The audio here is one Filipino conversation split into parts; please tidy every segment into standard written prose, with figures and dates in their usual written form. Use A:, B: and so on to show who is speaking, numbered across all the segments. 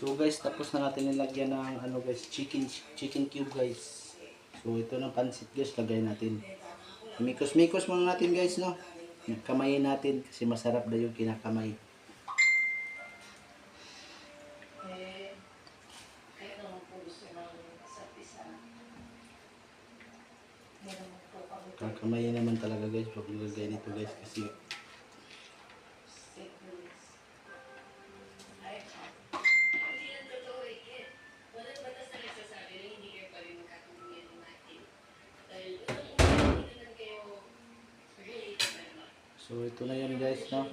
A: So guys, tapos na natin nilagyan ng ano guys, chicken cube guys. So ito ng pansit guys, lagay natin. Mikos-mikos muna natin guys, no. Kamayin natin kasi masarap daw yung kinakamay. Kakamayin naman talaga guys pag nilagay nito guys kasi so ito na yan guys, no.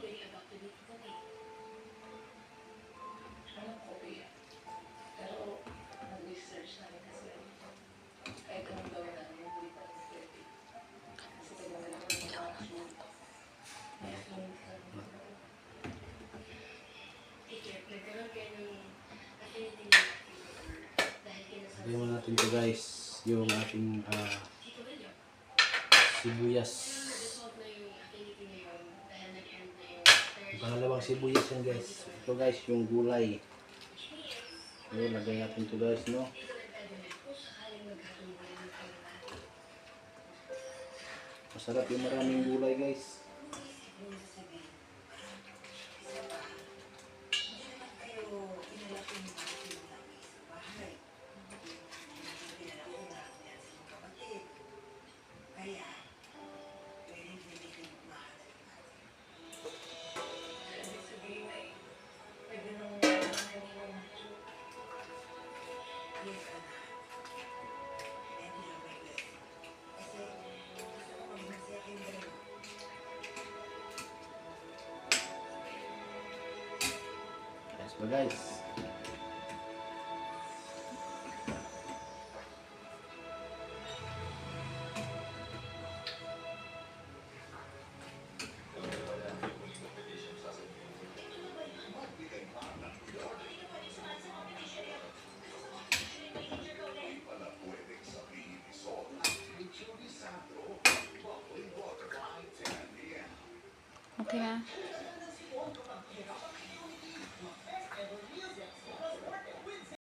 A: Lagyan mo natin ito guys, yung ating sibuyas. Pangalawang sibuyas yan guys. Ito guys, yung gulay. So, lagay natin ito guys, no. Masarap yung maraming gulay guys. So guys,
B: Okay na.